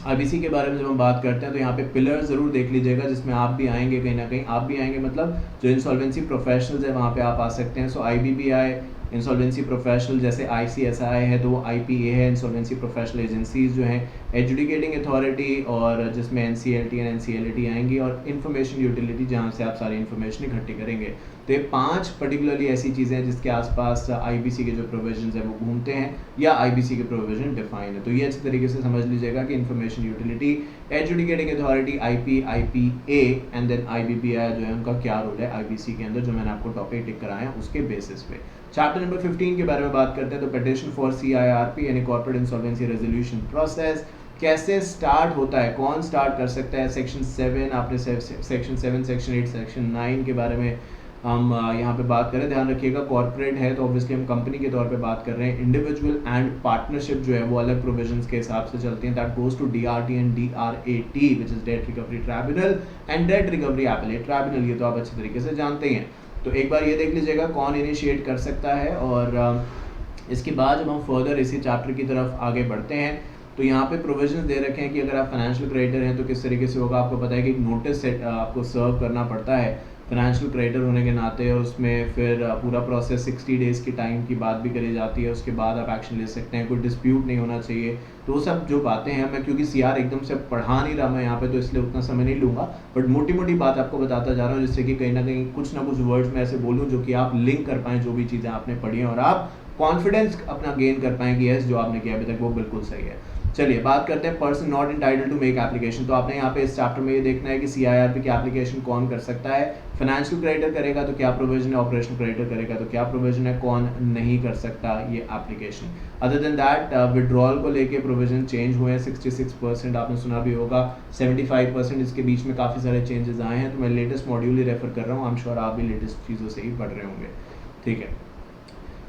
आईबीसी के बारे में जब हम बात करते हैं तो यहाँ पे पिलर ज़रूर देख लीजिएगा, जिसमें आप भी आएंगे, कहीं ना कहीं आप भी आएंगे, मतलब जो इंसॉल्वेंसी प्रोफेशनल्स है वहाँ पे आप आ सकते हैं। सो आईबीपीआई इंसॉल्वेंसी प्रोफेशनल, जैसे आईसीएसआई है तो वो आईपीए है, इंसॉल्वेंसी प्रोफेशनल एजेंसीज जो हैं, एजुकेटिंग अथॉरिटी, और जिसमें एनसीएलटी एंड एनसीएलटी आएंगी, और इन्फॉर्मेशन यूटिलिटी जहाँ से आप सारी इन्फॉर्मेशन इकट्ठी करेंगे। तो ये 5 पर्टिकुलरली ऐसी चीज़ें हैं जिसके आसपास आईबीसी के जो प्रोविजंस हैं वो घूमते हैं, या आईबीसी के प्रोविजन डिफाइन है। तो ये अच्छी तरीके से समझ लीजिएगा कि information utility, educating authority, IPA and then IBPI जो है उनका क्या रोल है आईबीसी के अंदर, जो मैंने आपको टॉपिक टिक कराया है उसके बेसिस पे। चैप्टर नंबर 15 के बारे में बात करते हैं। तो पिटिशन फॉर सीआईआरपी यानी कॉर्पोरेट इंसॉल्वेंसी रेजोल्यूशन प्रोसेस कैसे स्टार्ट होता है, कौन स्टार्ट कर सकता है। सेक्शन 7 आपने सेक्शन 7, सेक्शन 8, सेक्शन 9 के बारे में हम यहाँ पे बात करें। ध्यान रखिएगा कॉर्पोरेट है तो ऑब्वियसली हम कंपनी के तौर पे बात कर रहे हैं। इंडिविजुअल एंड पार्टनरशिप जो है वो अलग प्रोविजंस के हिसाब से चलती हैं। That goes to DRT and DRAT which is debt recovery tribunal and debt recovery appellate tribunal, ये तो आप अच्छे तरीके से जानते ही हैं। तो एक बार ये देख लीजिएगा कौन इनिशिएट कर सकता है। और इसके बाद जब हम फर्दर इसी चैप्टर की तरफ आगे बढ़ते हैं तो यहाँ पे प्रोविजंस दे रखे हैं कि अगर आप फाइनेंशियल क्रेडिटर हैं तो किस तरीके से होगा। आपको पता है कि एक नोटिस आपको सर्व करना पड़ता है फाइनेंशियल क्रेडिटर होने के नाते उसमें फिर पूरा प्रोसेस 60 डेज़ की टाइम की बात भी करी जाती है, उसके बाद आप एक्शन ले सकते हैं, कोई डिस्प्यूट नहीं होना चाहिए। तो वो सब जो बातें हैं, मैं क्योंकि सीआर एकदम से पढ़ा नहीं रहा मैं यहाँ पे, तो इसलिए उतना समय नहीं लूँगा, बट मोटी मोटी बात आपको बताता जा रहा हूँ, जिससे कि कहीं ना कुछ वर्ड्स में ऐसे बोलूँ जो कि आप लिंक कर पाएँ जो भी चीज़ें आपने पढ़ी हैं, और आप कॉन्फिडेंस अपना गेन कर पाएँ कि यस जो आपने किया अभी तक वो बिल्कुल सही है। चलिए बात करते हैं person not entitled to make application. तो आपने यहाँ पे इस चैप्टर में ये देखना है कि सीआईआरपी की एप्लीकेशन कौन कर सकता है। फाइनेंशियल क्रेडिटर करेगा तो क्या प्रोविजन है, ऑपरेशनल क्रेडिटर करेगा तो क्या प्रोविजन है, कौन नहीं कर सकता ये application. Other than that withdrawal को लेके प्रोविजन चेंज हुए हैं 66%, आपने सुना भी होगा 75%, इसके बीच में काफ़ी सारे चेंजेस आए हैं। तो मैं लेटेस्ट मॉड्यूल ही रेफर कर रहा हूँ, आई एम श्योर आप भी लेटेस्ट चीज़ों से ही पढ़ रहे होंगे। ठीक है,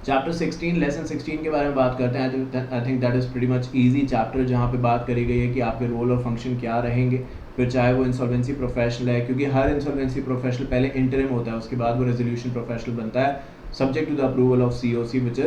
चैप्टर 16 लेसन 16 के बारे में बात करते हैं। I think that is pretty much easy chapter, जहाँ पे बात करी गई है कि आपके रोल और फंक्शन क्या रहेंगे, फिर चाहे वो इंसॉल्वेंसी प्रोफेशनल है, क्योंकि हर इंसॉल्वेंसी प्रोफेशनल पहले इंटरिम होता है, उसके बाद वो रेजोल्यूशन प्रोफेशनल बनता है, subject to the approval of COC which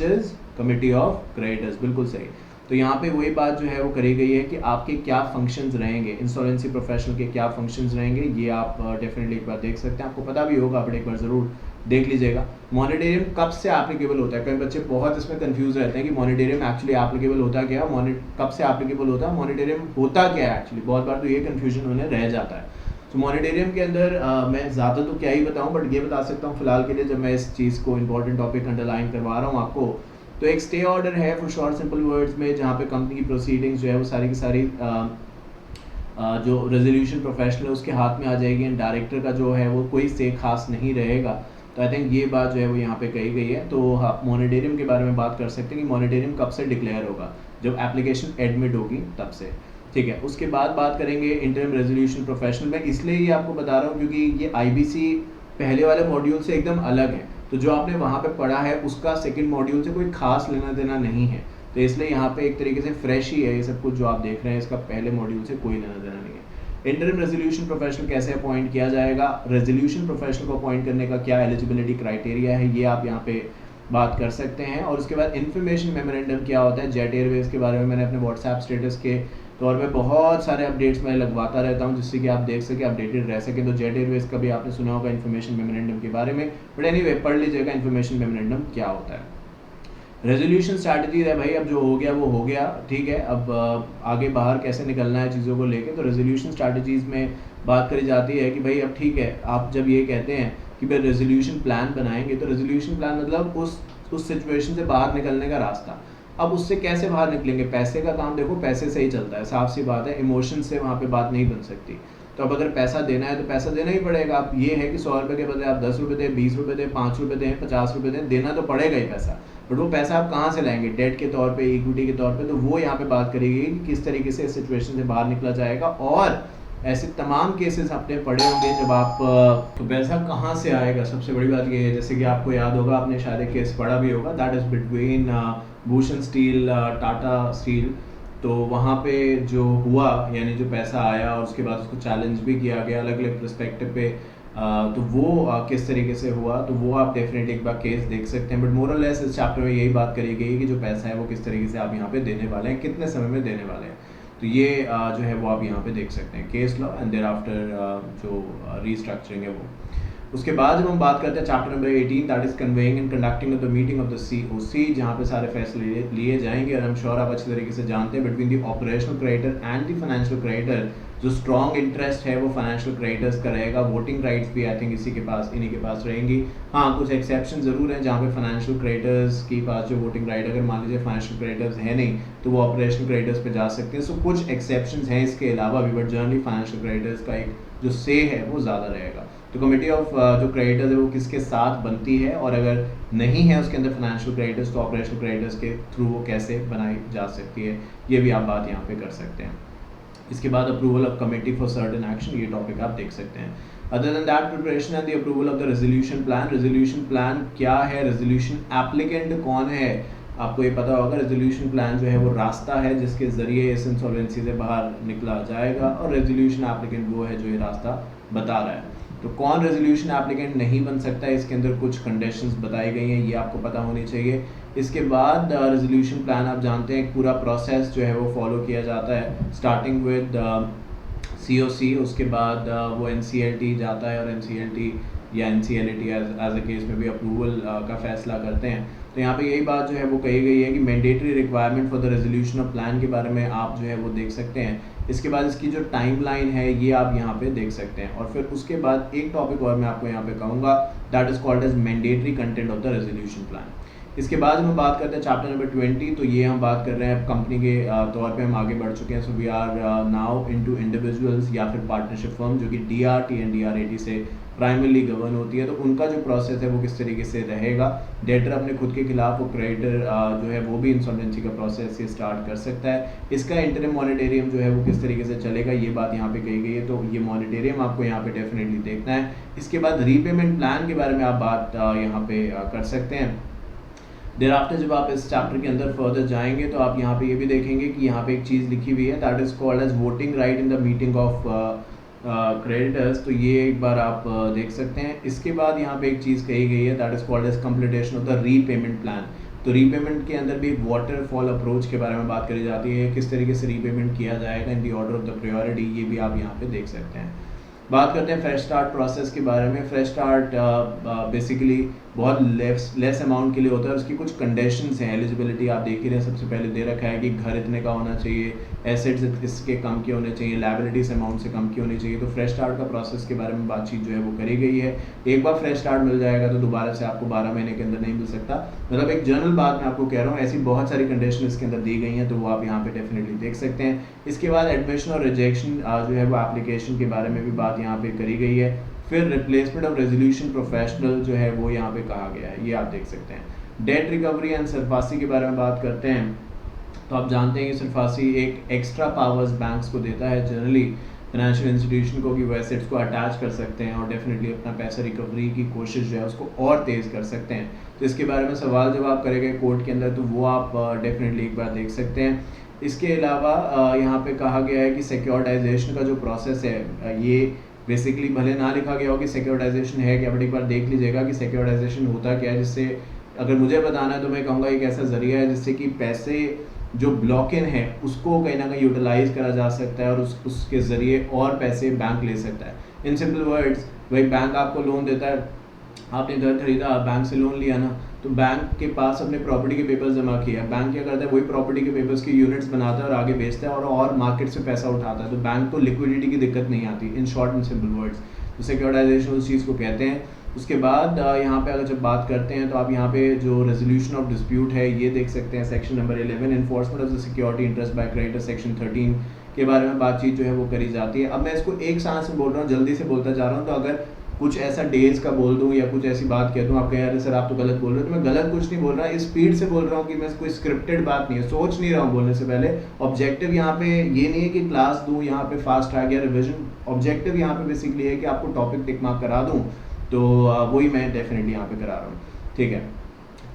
is committee of creditors. बिल्कुल सही। तो यहाँ पे वही बात जो है वो करी गई है कि आपके क्या फंक्शंस रहेंगे, इंसॉल्वेंसी प्रोफेशनल के क्या फंक्शंस रहेंगे, ये आप डेफिनेटली एक बार देख सकते हैं, आपको पता भी होगा, बट एक बार ज़रूर देख लीजिएगा। मॉनिटरियम कब से एप्लीकेबल होता है, कई बच्चे बहुत इसमें कंफ्यूज रहते हैं कि मॉनिटरियम एक्चुअली एप्लीकेबल होता क्या है, कब से एप्लीकेबल होता है, मॉनिटरियम होता क्या है एक्चुअली, बहुत बार तो ये कन्फ्यूजन उन्हें रह जाता है। तो मॉनिटरियम के अंदर मैं ज़्यादा तो क्या ही बताऊँ, बट ये बता सकता हूँ फिलहाल के लिए, जब मैं इस चीज़ को इंपॉर्टेंट टॉपिक अंडरलाइन करवा रहा हूँ आपको, तो एक स्टे ऑर्डर है फॉर शॉर्ट सिंपल वर्ड्स में, जहाँ पे कंपनी की प्रोसीडिंग्स जो है वो सारी की सारी जो रेजोल्यूशन प्रोफेशनल है उसके हाथ में आ जाएगी, एंड डायरेक्टर का जो है वो कोई से खास नहीं रहेगा। तो आई थिंक ये बात जो है वो यहाँ पे कही गई है। तो आप मॉनिटरियम के बारे में बात कर सकते हैं कि मॉनिटरियम कब से डिक्लेयर होगा, जब एप्लीकेशन एडमिट होगी तब से। ठीक है, उसके बाद बात करेंगे इंटरिम रेजोल्यूशन प्रोफेशनल में, इसलिए ये आपको बता रहा हूँ क्योंकि ये आईबीसी पहले वाले मॉड्यूल से एकदम अलग है, तो जो आपने वहाँ पे पढ़ा है उसका सेकंड मॉड्यूल से कोई खास लेना देना नहीं है, तो इसलिए यहाँ पे एक तरीके से फ्रेश ही है ये सब कुछ जो आप देख रहे हैं, इसका पहले मॉड्यूल से कोई लेना देना नहीं है। इंटरिम रेजोल्यूशन प्रोफेशनल कैसे अपॉइंट किया जाएगा, रेजोल्यूशन प्रोफेशनल को अपॉइंट करने का क्या एलिजिबिलिटी क्राइटेरिया है, ये आप यहाँ पे बात कर सकते हैं। और उसके बाद इन्फॉर्मेशन मेमोरेंडम क्या होता है, जेट एयरवेज के बारे में मैंने अपने व्हाट्सएप स्टेटस के तौर पे बहुत सारे अपडेट्स मैं लगवाता रहता हूँ, जिससे कि आप देख सके, अपडेटेड रह सके। तो जेट एयरवेज का भी आपने सुना होगा इन्फॉर्मेशन मेमोरेंडम के बारे में, बट एनीवे पढ़ लीजिएगा इन्फॉर्मेशन मेमोरेंडम क्या होता है। रेजोल्यूशन स्ट्रैटेजी है भाई, अब जो हो गया वो हो गया, ठीक है, अब आगे बाहर कैसे निकलना है चीज़ों को लेके। तो रेजोल्यूशन स्ट्रैटेजीज में बात करी जाती है कि भाई अब ठीक है, आप जब ये कहते हैं कि भाई रेजोल्यूशन प्लान बनाएंगे, तो रेजोल्यूशन प्लान मतलब उस सिचुएशन से बाहर निकलने का रास्ता। अब उससे कैसे बाहर निकलेंगे, पैसे का काम देखो पैसे से ही चलता है, साफ सी बात है, इमोशन से वहाँ पे बात नहीं बन सकती। तो अब अगर पैसा देना है तो पैसा देना ही पड़ेगा। अब ये है कि 100 रुपये के बदले आप 10 रुपये दें, 20 रुपये दें, 5 रुपये दें, 50 रुपये दें, देना तो पड़ेगा ही पैसा, बट वो पैसा आप कहाँ से लाएंगे, डेट के तौर पे, इक्विटी के तौर पे। तो वो यहाँ पे बात करेगी कि किस तरीके से इस सिचुएशन से बाहर निकला जाएगा, और ऐसे तमाम केसेस आपने पढ़े होंगे जब आप तो पैसा कहाँ से आएगा, सबसे बड़ी बात ये है, जैसे कि आपको याद होगा, आपने शायद एक केस पढ़ा भी होगा, that is between Bhushan steel Tata steel. तो वहाँ पे जो हुआ, यानी जो पैसा आया और उसके बाद उसको चैलेंज भी किया गया अलग अलग पर्सपेक्टिव पे, तो वो किस तरीके से हुआ, तो वो आप डेफिनेटली एक बार केस देख सकते हैं। बट मोर और लेस इस चैप्टर में यही बात करी गई कि जो पैसा है वो किस तरीके से आप यहाँ पे देने वाले हैं, कितने समय में देने वाले हैं। तो ये जो है वो आप यहाँ पे देख सकते हैं, case law and thereafter जो रीस्ट्रक्चरिंग है वो। उसके बाद जब हम बात करते हैं chapter number 18, that is conveying and conducting of the meeting of the COC, जहाँ पे सारे फैसले लिए जाएंगे, और आई एम श्योर आप अच्छी तरीके से जानते हैं between the operational creditor and the financial creditor जो स्ट्रॉन्ग इंटरेस्ट है वो फाइनेंशियल क्रेडिटर्स का रहेगा। वोटिंग राइट्स भी आई थिंक इन्हीं के पास रहेंगी। हाँ, कुछ एक्सेप्शन जरूर हैं जहाँ पे फाइनेंशियल क्रेडिटर्स के पास जो वोटिंग राइट, अगर मान लीजिए फाइनेंशियल क्रेडिटर्स है नहीं तो वो ऑपरेशनल क्रेडिटर्स पे जा सकते हैं। सो कुछ एक्सेप्शंस हैं इसके अलावा भी, बट जनरली फाइनेंशियल क्रेडिटर्स का एक जो से है वो ज़्यादा रहेगा। तो कमेटी ऑफ जो क्रेडिटर्स है वो किसके साथ बनती है, और अगर नहीं है उसके अंदर फाइनेंशियल क्रेडिटर्स, तो ऑपरेशनल क्रेडिटर्स के थ्रू वो कैसे बनाई जा सकती है, ये भी आप बात यहाँ पे कर सकते हैं। इसके बाद approval of committee for certain action, ये टॉपिक आप देख सकते हैं। Other than that, preparation and the approval of the resolution plan. Resolution plan क्या है, रेजोल्यूशन एप्लीकेंट कौन है, आपको ये पता होगा। रेजोल्यूशन प्लान जो है वो रास्ता है जिसके ज़रिए इस इंसॉल्वेंसी से बाहर निकला जाएगा, और रेजोल्यूशन एप्लीकेंट वो है जो ये रास्ता बता रहा है। तो कौन रेजोल्यूशन एप्लीकेंट नहीं बन सकता है, इसके अंदर कुछ कंडीशंस बताई गई हैं, ये आपको पता होनी चाहिए। इसके बाद रेजोल्यूशन प्लान आप जानते हैं पूरा प्रोसेस जो है वो फॉलो किया जाता है, स्टार्टिंग विद COC, उसके बाद वो NCLT जाता है और NCLT या NCLT एज ए केस में भी अप्रूवल का फैसला करते हैं। तो यहाँ पे यही बात जो है वो कही गई है कि mandatory requirement for the resolution of plan के बारे में आप जो है वो देख सकते हैं। इसके बाद इसकी जो टाइमलाइन है ये आप यहाँ पे देख सकते हैं। और फिर उसके बाद एक टॉपिक और मैं आपको यहाँ पे कहूँगा, that is called as mandatory content of the resolution plan. इसके बाद हम बात करते हैं चैप्टर नंबर 20। तो ये हम बात कर रहे हैं कंपनी के तौर पे हम आगे बढ़ चुके हैं। So we are now into individuals या फिर पार्टनरशिप फर्म जो कि DRT एंड DRAT से प्राइमरली गवर्न होती है। तो उनका जो प्रोसेस है वो किस तरीके से रहेगा, डेटर अपने खुद के खिलाफ, वो क्रेडिटर जो है वो भी इंसॉल्वेंसी का प्रोसेस ये स्टार्ट कर सकता है। इसका इंटरिम मॉनिटरियम जो है वो किस तरीके से चलेगा ये बात यहाँ पे कही गई है। तो ये मॉनिटरियम आपको यहाँ पे डेफिनेटली देखना है। इसके बाद रीपेमेंट प्लान के बारे में आप बात यहाँ पे कर सकते हैं। देर आफ्टर जब आप इस चैप्टर के अंदर फर्दर जाएंगे तो आप यहाँ पे ये भी देखेंगे कि यहाँ पे एक चीज़ लिखी हुई है, that is called as voting right in the meeting of creditors. तो ये एक बार आप देख सकते हैं। इसके बाद यहाँ पे एक चीज़ कही गई है, that is called as completion of the repayment plan. तो रीपेमेंट के अंदर भी वाटरफॉल अप्रोच के बारे में बात करी जाती है, किस तरीके से रीपेमेंट किया जाएगा in the order of the priority, ये भी आप यहाँ पे देख सकते हैं। बात करते हैं फ्रेश स्टार्ट प्रोसेस के बारे में। फ्रेश स्टार्ट बेसिकली बहुत लेस अमाउंट के लिए होता है। उसकी कुछ कंडीशंस हैं, एलिजिबिलिटी आप देख ही रहे हैं। सबसे पहले दे रखा है कि घर इतने का होना चाहिए, एसेट्स इसके कम के होने चाहिए, लायबिलिटीज अमाउंट से कम की होनी चाहिए। तो फ्रेश स्टार्ट का प्रोसेस के बारे में बातचीत जो है वो करी गई है। एक बार फ्रेश स्टार्ट मिल जाएगा तो दोबारा से आपको 12 महीने के अंदर नहीं मिल सकता। मतलब एक जनरल बात मैं आपको कह रहा हूँ, ऐसी बहुत सारी कंडीशन इसके अंदर दी गई हैं, तो वो आप यहाँ पे डेफिनेटली देख सकते हैं। इसके बाद एडमिशन और रिजेक्शन जो है वो एप्लीकेशन के बारे में भी बात यहाँ पे करी गई है। फिर रिप्लेसमेंट ऑफ रेजोल्यूशन प्रोफेशनल जो है वो यहाँ पे कहा गया है, ये आप देख सकते हैं। डेट रिकवरी एंड सरफासी के बारे में बात करते हैं। तो आप जानते हैं कि सरफासी एक एक्स्ट्रा पावर्स बैंक्स को देता है जनरली फाइनेंशियल इंस्टीट्यूशन को, कि वो एसेट्स को अटैच कर सकते हैं और डेफिनेटली अपना पैसा रिकवरी की कोशिश जो है उसको और तेज़ कर सकते हैं। तो इसके बारे में सवाल जवाब करे गए कोर्ट के अंदर, तो वो आप डेफिनेटली एक बार देख सकते हैं। इसके अलावा यहाँ पे कहा गया है कि सिक्योरिटाइजेशन का जो प्रोसेस है, ये बेसिकली भले ना लिखा गया हो कि सिक्योरिटाइजेशन है क्या, बट एक बार देख लीजिएगा कि सिक्योरिटाइजेशन होता क्या है। जिससे अगर मुझे बताना है तो मैं कहूँगा एक ऐसा जरिया है जिससे कि पैसे जो ब्लॉक इन है उसको कहीं ना कहीं यूटिलाइज करा जा सकता है और उसके ज़रिए और पैसे बैंक ले सकता है। इन सिंपल वर्ड्स, वही बैंक आपको लोन देता है, आपने घर खरीदा, बैंक से लोन लिया ना, तो बैंक के पास अपने प्रॉपर्टी के पेपर्स जमा किया, बैंक क्या करता है वही प्रॉपर्टी के पेपर्स की यूनिट्स बनाता है और आगे बेचता है और मार्केट से पैसा उठाता है। तो बैंक को लिक्विडिटी की दिक्कत नहीं आती, in short and simple words. तो सिक्योरिटाइजेशन उस चीज़ को कहते हैं। उसके बाद यहाँ पे अगर जब बात करते हैं तो आप यहाँ पे जो रेजोल्यूशन ऑफ डिस्प्यूट है ये देख सकते हैं। Section number 11 enforcement of the security interest by creditor, section 13 के बारे में बातचीत जो है वो करी जाती है। अब मैं इसको एक सांस में बोल रहा हूँ, जल्दी से बोलता जा रहा हूँ, तो अगर कुछ ऐसा डेज का बोल दूं या कुछ ऐसी बात कह दूं, आप कहें अरे सर आप तो गलत बोल रहे हो, तो मैं गलत कुछ नहीं बोल रहा, इस स्पीड से बोल रहा हूँ कि मैं कोई स्क्रिप्टेड बात नहीं है, सोच नहीं रहा हूँ बोलने से पहले। ऑब्जेक्टिव यहाँ पे ये नहीं है कि क्लास दूं यहाँ पे फास्ट ट्रैक या रिविजन, ऑब्जेक्टिव यहाँ पे बेसिकली है कि आपको टॉपिक टिक मार्क करा दूँ, तो वही मैं डेफिनेटली यहाँ पे करा रहा हूँ, ठीक है।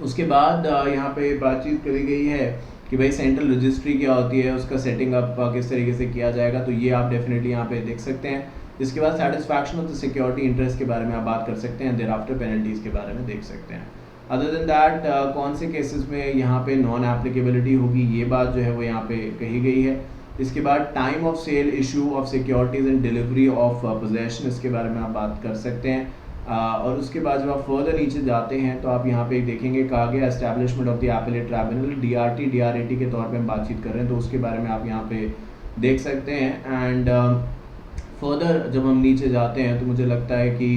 उसके बाद यहाँ पे बातचीत करी गई है कि भाई सेंट्रल रजिस्ट्री क्या होती है, उसका सेटिंग अप किस तरीके से किया जाएगा, तो ये आप डेफिनेटली यहाँ पे देख सकते हैं। इसके बाद satisfaction of the security interest के बारे में आप बात कर सकते हैं, देयर आफ्टर पेनल्टीज के बारे में देख सकते हैं। अदर देन दैट कौन से केसेस में यहाँ पे नॉन एप्लीकेबिलिटी होगी, ये बात जो है वो यहाँ पे कही गई है। इसके बाद time of sale, issue of securities and delivery of possession, इसके बारे में आप बात कर सकते हैं। और उसके बाद जब आप फर्दर नीचे जाते हैं तो आप यहाँ पे देखेंगे कहा गया establishment of the appellate tribunal, DRT DRAT के तौर पे हम बातचीत कर रहे हैं, तो उसके बारे में आप यहाँ पे देख सकते हैं। एंड फर्दर जब हम नीचे जाते हैं तो मुझे लगता है कि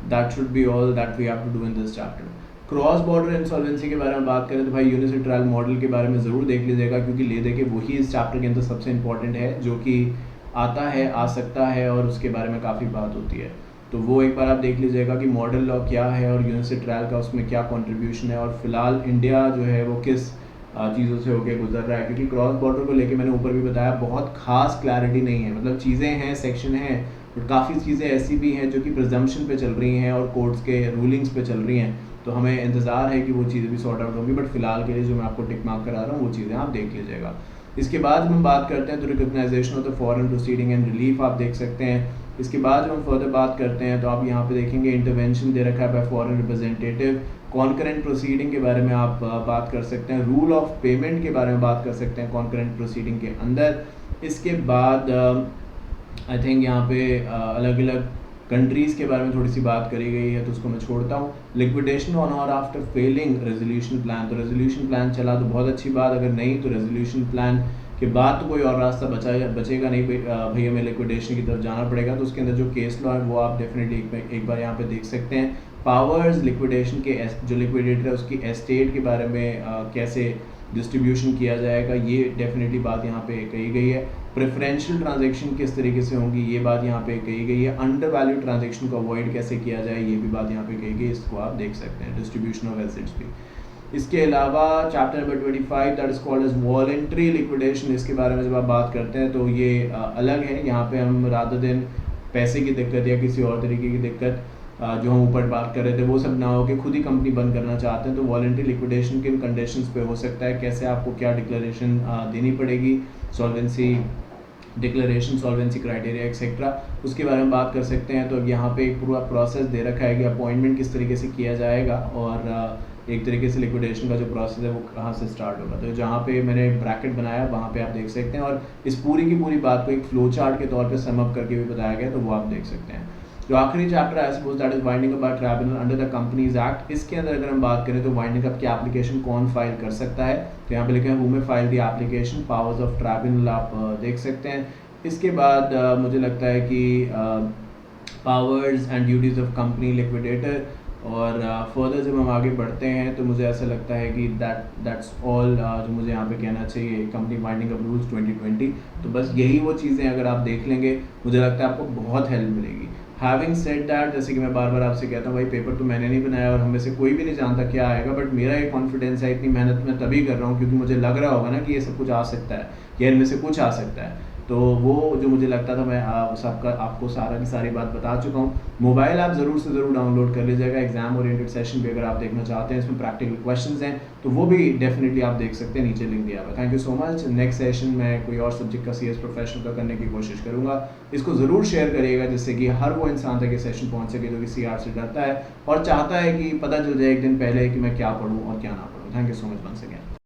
that should be all that we have to do in this chapter. Cross border insolvency के बारे में बात करें तो भाई यूनिलैटरल मॉडल के बारे में ज़रूर देख लीजिएगा, क्योंकि ले दे के वही इस चैप्टर के अंदर सबसे इंपॉर्टेंट है, जो कि आता है, आ सकता है और उसके बारे में काफ़ी बात होती है। तो वो एक बार आप देख लीजिएगा कि मॉडल लॉ क्या है और यूनिलैटरल का उसमें क्या कंट्रीब्यूशन है, और फिलहाल इंडिया जो है वो किस चीज़ों से होकर गुजर रहा है। क्योंकि क्रॉस बॉर्डर को लेके मैंने ऊपर भी बताया बहुत खास क्लैरिटी नहीं है, मतलब चीज़ें हैं, सेक्शन हैं, बट काफ़ी चीज़ें ऐसी भी हैं जो कि प्रिजम्पशन पे चल रही हैं और कोर्ट्स के रूलिंग्स पे चल रही हैं। तो हमें इंतज़ार है कि वो चीज़ें भी सॉर्ट आउट होंगी, बट फिलहाल के लिए जो मैं आपको टिक मार्क करा रहा हूँ वो चीज़ें आप देख लीजिएगा। इसके बाद जब हम बात करते हैं तो recognisation of the foreign proceeding and relief आप देख सकते हैं। इसके बाद जब हम फर्दर बात करते हैं तो आप यहाँ पे देखेंगे इंटरवेंशन दे रखा है bye foreign representative, concurrent proceeding के बारे में आप बात कर सकते हैं, रूल ऑफ पेमेंट के बारे में बात कर सकते हैं कॉन्करेंट प्रोसीडिंग के अंदर। इसके बाद आई थिंक यहाँ पे अलग अलग कंट्रीज़ के बारे में थोड़ी सी बात करी गई है, तो उसको मैं छोड़ता हूँ। लिक्विडेशन ऑन और आफ्टर फेलिंग रेजोल्यूशन प्लान, तो रेजोल्यूशन प्लान चला तो बहुत अच्छी बात, अगर नहीं तो रेजोल्यूशन प्लान के बाद तो कोई और रास्ता बचेगा नहीं, भाई हमें लिक्विडेशन की तरफ जाना पड़ेगा। तो उसके अंदर जो केस लॉ है वो आप डेफिनेटली एक बार यहाँ पे देख सकते हैं। पावर्स, लिक्विडेशन के जो लिक्विडेटर है उसकी एस्टेट के बारे में कैसे डिस्ट्रीब्यूशन किया जाएगा, ये डेफिनेटली बात यहाँ पे कही गई है। प्रेफरेंशियल ट्रांजैक्शन किस तरीके से होंगी, ये बात यहाँ पे कही गई है। अंडर वैल्यू ट्रांजैक्शन को अवॉइड कैसे किया जाए, ये भी बात यहाँ पे कही गई, इसको आप देख सकते हैं। डिस्ट्रीब्यूशन ऑफ एसेट्स भी। इसके अलावा chapter number 25 that is called as voluntary liquidation, इसके बारे में जब आप बात करते हैं तो ये अलग है। यहाँ पे हम रादर देन पैसे की दिक्कत या किसी और तरीके की दिक्कत जो हम ऊपर बात कर रहे थे वो सब ना हो के खुद ही कंपनी बंद करना चाहते हैं, तो वॉलंटरी लिक्विडेशन किन कंडीशंस पे हो सकता है, कैसे आपको क्या डिक्लेरेशन देनी पड़ेगी, solvency declaration, solvency criteria etcetera, उसके बारे में बात कर सकते हैं। तो यहाँ पे एक पूरा प्रोसेस दे रखा है कि अपॉइंटमेंट किस तरीके से किया जाएगा और एक तरीके से लिक्विडेशन का जो प्रोसेस है वो कहाँ से स्टार्ट होगा। तो जहाँ पे मैंने ब्रैकेट बनाया वहाँ पे आप देख सकते हैं, और इस पूरी की पूरी बात को एक फ्लो चार्ट के तौर पे सम अप करके भी बताया गया, तो वो आप देख सकते हैं। जो आखिरी chapter I suppose that is winding up by tribunal under the companies act, इसके अंदर अगर हम बात करें तो वाइंडिंग अप की एप्लीकेशन कौन फाइल कर सकता है, तो यहाँ पे लिखा है who may file the application, powers of tribunal आप देख सकते हैं। इसके बाद मुझे लगता है कि powers and duties of company liquidator, और फर्दर जब हम आगे बढ़ते हैं तो मुझे ऐसा लगता है कि दैट्स ऑल जो मुझे यहाँ पे कहना चाहिए कंपनी वाइंडिंग अप रूल्स 2020। तो बस यही वो चीज़ें अगर आप देख लेंगे मुझे लगता है आपको बहुत हेल्प मिलेगी। हैविंग सेड दैट, जैसे कि मैं बार बार आपसे कहता हूँ भाई पेपर तो मैंने नहीं बनाया और हम में से कोई भी नहीं जानता क्या आएगा, बट मेरा एक कॉन्फिडेंस है, इतनी मेहनत मैं तभी कर रहा हूँ क्योंकि मुझे लग रहा होगा ना कि ये सब कुछ आ सकता है या इनमें से कुछ आ सकता है। तो वो जो मुझे लगता था मैं सबका आपको सारा की सारी बात बता चुका हूँ। मोबाइल ऐप ज़रूर से ज़रूर डाउनलोड कर लीजिएगा, एग्जाम ओरिएंटेड सेशन भी अगर आप देखना चाहते हैं, इसमें प्रैक्टिकल क्वेश्चंस हैं तो वो भी डेफिनेटली आप देख सकते हैं, नीचे लिंक दिया हुआ है। Thank you so much. Next session में कोई और सब्जेक्ट का CS प्रोफेशनल का करने की कोशिश करूँगा। इसको ज़रूर शेयर करिएगा जिससे कि हर वो इंसान तक ये सेशन पहुँच सके जो कि CR से डरता है और चाहता है कि पता चल जाए एक दिन पहले कि मैं क्या पढ़ूँ और क्या ना पढ़ूँ। Thank you so much once again.